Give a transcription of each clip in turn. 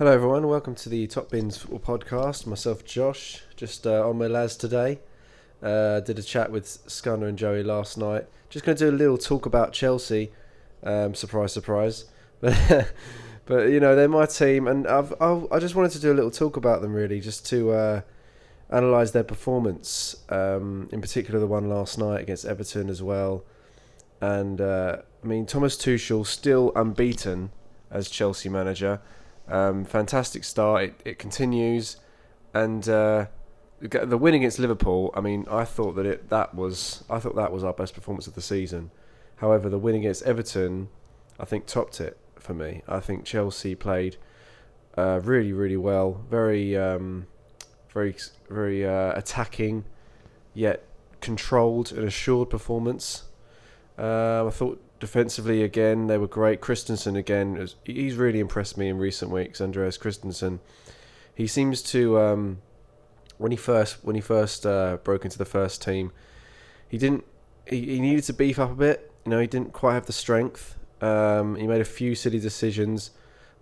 Hello everyone, welcome to the Top Bins Football Podcast. Myself, Josh, just on my lads today. Did a chat with Scunner and Joey last night. Just going to do a little talk about Chelsea. Surprise, surprise. But you know, they're my team, and I just wanted to do a little talk about them really, just to analyse their performance. In particular, the one last night against Everton as well. And I mean, Thomas Tuchel still unbeaten as Chelsea manager. Fantastic start. It continues, and the win against Liverpool. I mean, I thought that was our best performance of the season. However, the win against Everton, I think, topped it for me. I think Chelsea played really, really well. Very attacking, yet controlled and assured performance. I thought defensively again they were great. Christensen again, he's really impressed me in recent weeks. Andreas Christensen, he seems to when he first broke into the first team, he needed to beef up a bit. You know, he didn't quite have the strength. He made a few silly decisions,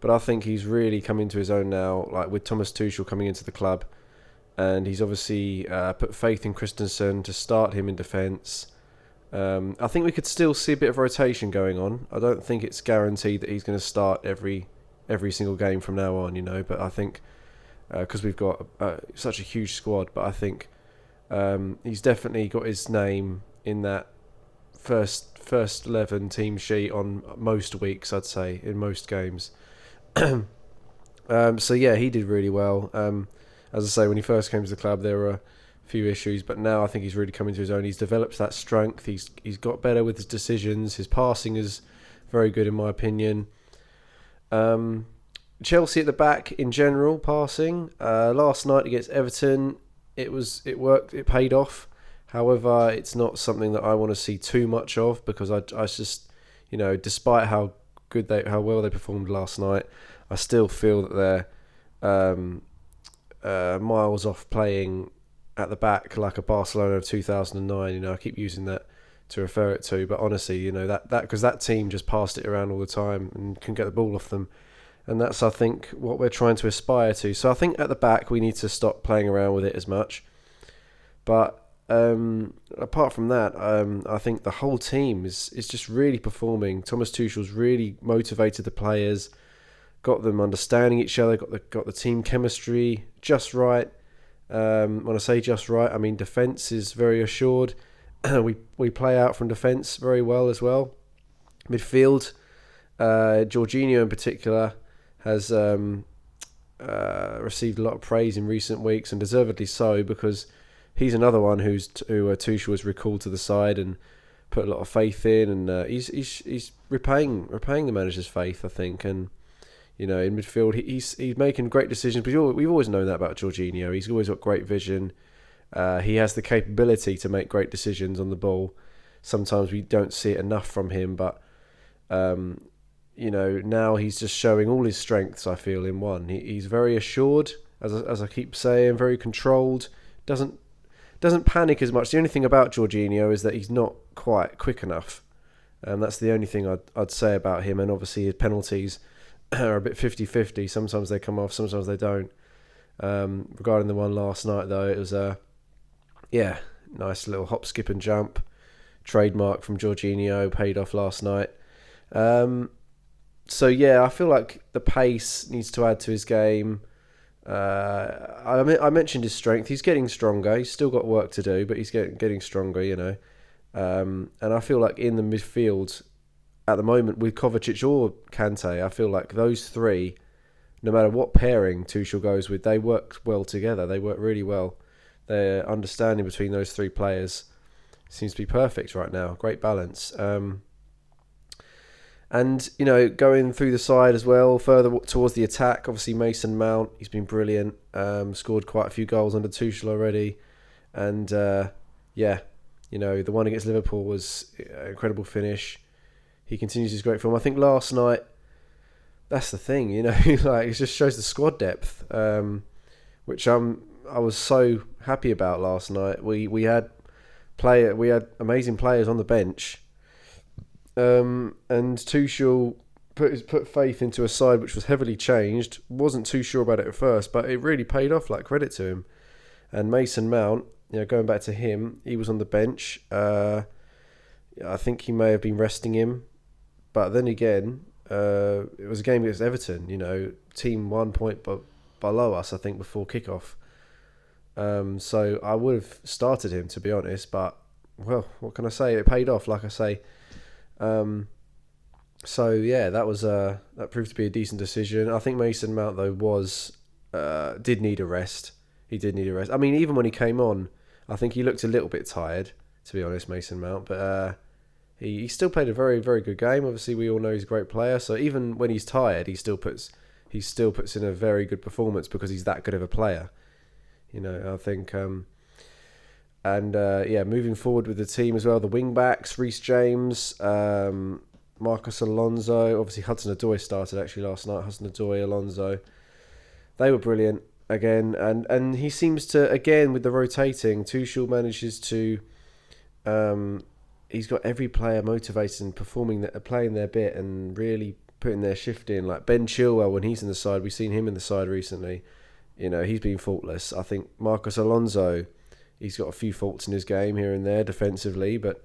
but I think he's really come into his own now. Like with Thomas Tuchel coming into the club, and he's obviously put faith in Christensen to start him in defence. I think we could still see a bit of rotation going on. I don't think it's guaranteed that he's going to start every single game from now on, you know. But I think because we've got such a huge squad, but I think he's definitely got his name in that first 11 team sheet on most weeks, I'd say, in most games. So yeah, he did really well. As I say, when he first came to the club, there were few issues, but now I think he's really coming to his own. He's developed that strength. He's got better with his decisions. His passing is very good in my opinion. Chelsea at the back in general, passing. Last night against Everton, it worked. It paid off. However, it's not something that I want to see too much of because I just, you know, despite how well they performed last night, I still feel that they're miles off playing at the back like a Barcelona of 2009. You know, I keep using that to refer it to, but honestly, you know, that because that team just passed it around all the time and couldn't get the ball off them, and that's, I think, what we're trying to aspire to. So I think at the back we need to stop playing around with it as much. But apart from that, I think the whole team is just really performing. Thomas Tuchel's really motivated the players, got them understanding each other, got the team chemistry just right. When I say just right, I mean defence is very assured. we play out from defence very well as well. Midfield, Jorginho in particular has received a lot of praise in recent weeks, and deservedly so, because he's another one who Tuchel has recalled to the side and put a lot of faith in, and he's repaying the manager's faith, I think. And you know, in midfield, he's making great decisions. But we've always known that about Jorginho. He's always got great vision. He has the capability to make great decisions on the ball. Sometimes we don't see it enough from him, but you know, now he's just showing all his strengths, I feel, in one. He's very assured, as I keep saying, very controlled. Doesn't panic as much. The only thing about Jorginho is that he's not quite quick enough, and that's the only thing I'd say about him. And obviously his penalties are a bit 50-50. Sometimes they come off, sometimes they don't. Regarding the one last night, though, it was a nice little hop, skip and jump trademark from Jorginho, paid off last night. So yeah, I feel like the pace needs to add to his game. I mentioned his strength. He's getting stronger. He's still got work to do, but he's getting stronger, you know. And I feel like in the midfield at the moment with Kovacic or Kante, I feel like those three, no matter what pairing Tuchel goes with, they work well together. They work really well. Their understanding between those three players seems to be perfect right now. Great balance. And, you know, going through the side as well, further towards the attack, obviously Mason Mount, he's been brilliant. Scored quite a few goals under Tuchel already. And, you know, the one against Liverpool was an incredible finish. He continues his great form. I think last night, that's the thing, you know, like it just shows the squad depth, which I was so happy about last night. We had amazing players on the bench, and Tuchel put faith into a side which was heavily changed. Wasn't too sure about it at first, but it really paid off. Like, credit to him. And Mason Mount, going back to him, he was on the bench. I think he may have been resting him, but then again, it was a game against Everton. Team 1 point below us, I think, before kickoff. So I would have started him, to be honest, but well, what can I say? It paid off, like I say. So yeah, that proved to be a decent decision. I think Mason Mount though did need a rest. He did need a rest. I mean, even when he came on, I think he looked a little bit tired, to be honest, Mason Mount. But he still played a very, very good game. Obviously, we all know he's a great player. So even when he's tired, he still puts in a very good performance because he's that good of a player. I think. Moving forward with the team as well, the wing backs, Reece James, Marcus Alonso, obviously Hudson-Odoi started actually last night. Hudson-Odoi, Alonso, they were brilliant again, and he seems to, again with the rotating, Tuchel manages to, he's got every player motivated and playing their bit and really putting their shift in. Like Ben Chilwell, when he's in the side, we've seen him in the side recently. He's been faultless. I think Marcus Alonso, he's got a few faults in his game here and there defensively, but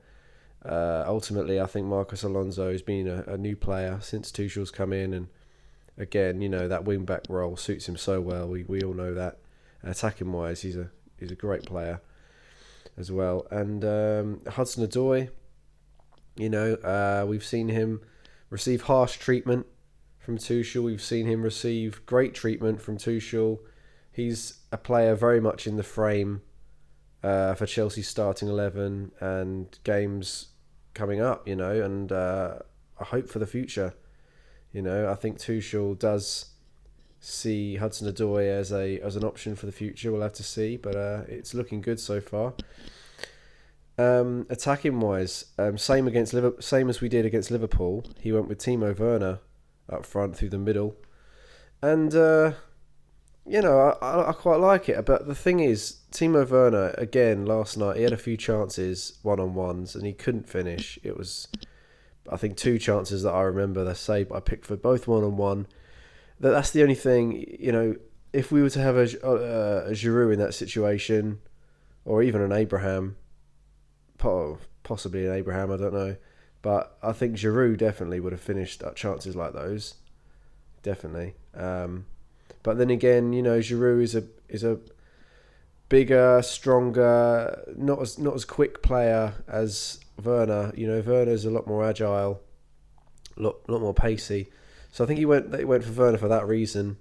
ultimately I think Marcus Alonso has been a new player since Tuchel's come in, and again, that wing-back role suits him so well. We all know that. Attacking-wise, he's a great player as well. And Hudson-Odoi, we've seen him receive harsh treatment from Tuchel. We've seen him receive great treatment from Tuchel. He's a player very much in the frame for Chelsea's starting 11 and games coming up, and I hope for the future. I think Tuchel does see Hudson-Odoi as an option for the future. We'll have to see, but it's looking good so far. Attacking wise, same as we did against Liverpool. He went with Timo Werner up front through the middle, and I quite like it. But the thing is, Timo Werner again last night, he had a few chances 1-on-1s and he couldn't finish. It was, I think, 2 chances that I remember that I picked for both 1-on-1. That's the only thing. If we were to have a Giroud in that situation, or even an Abraham. Possibly an Abraham, I don't know. But I think Giroud definitely would have finished at chances like those. Definitely. But then again, Giroud is a bigger, stronger, not as quick player as Werner. Werner's a lot more agile, a lot more pacey. So I think they went for Werner for that reason.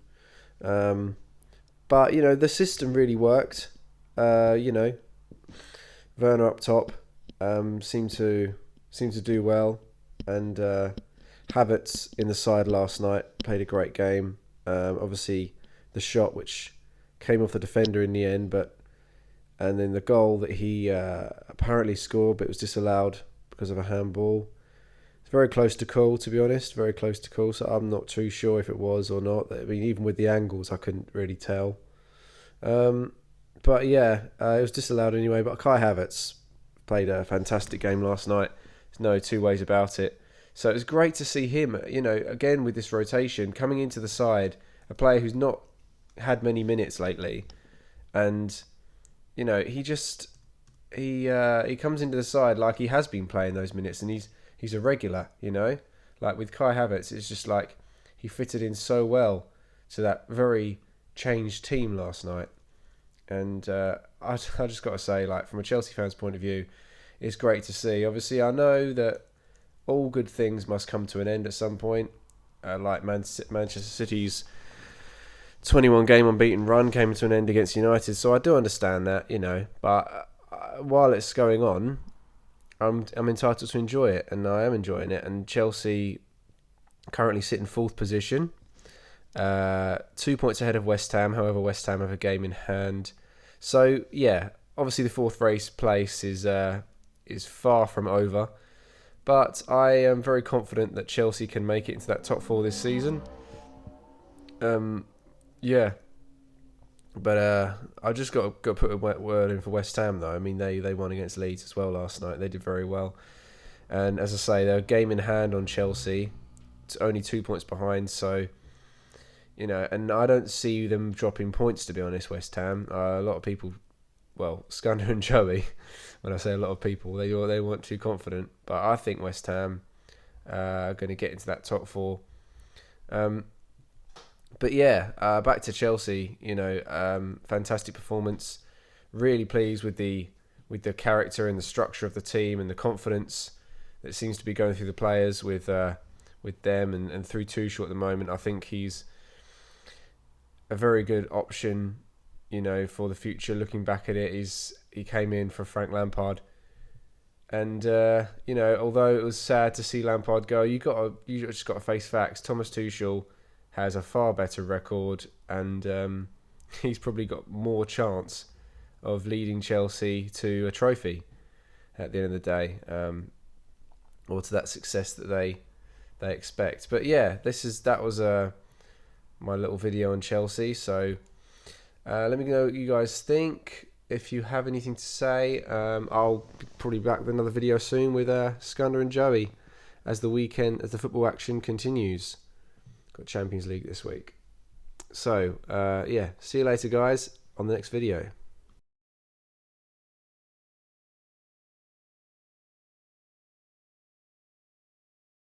But the system really worked. Werner up top. Seemed to do well, and Havertz in the side last night played a great game. Obviously, the shot which came off the defender in the end, and then the goal that he apparently scored, but it was disallowed because of a handball. It's very close to call, to be honest. Very close to call, so I'm not too sure if it was or not. I mean, even with the angles, I couldn't really tell. But yeah, it was disallowed anyway. But Kai Havertz played a fantastic game last night. There's no two ways about it. So it was great to see him, again with this rotation, coming into the side, a player who's not had many minutes lately. And, he comes into the side like he has been playing those minutes, and he's a regular, Like with Kai Havertz, it's just like he fitted in so well to that very changed team last night. And I just got to say, like, from a Chelsea fan's point of view, it's great to see. Obviously, I know that all good things must come to an end at some point. Like Manchester City's 21-game unbeaten run came to an end against United, so I do understand that, But while it's going on, I'm entitled to enjoy it, and I am enjoying it. And Chelsea currently sit in 4th position. 2 points ahead of West Ham. However, West Ham have a game in hand. So yeah, obviously the 4th place is far from over, but I am very confident that Chelsea can make it into that top 4 this season. But I just got to put a word in for West Ham though. I mean, they won against Leeds as well last night. They did very well, and as I say, they're a game in hand on Chelsea. only 2 points behind. So, you know, and I don't see them dropping points, to be honest, West Ham. A lot of people, well, Scunner and Joey, when I say a lot of people, they weren't too confident. But I think West Ham are going to get into that top four. But yeah, back to Chelsea. You know, fantastic performance. Really pleased with the character and the structure of the team and the confidence that seems to be going through the players with them and through Tuchel at the moment. I think he's a very good option, you know, for the future. Looking back at it, he came in for Frank Lampard, and you know, although it was sad to see Lampard go, you just got to face facts. Thomas Tuchel has a far better record, and he's probably got more chance of leading Chelsea to a trophy at the end of the day, or to that success that they expect. But yeah, that was my little video on Chelsea. So let me know what you guys think. If you have anything to say, I'll probably be back with another video soon with Scunner and Joey as the football action continues. Got Champions League this week. So yeah, see you later, guys, on the next video.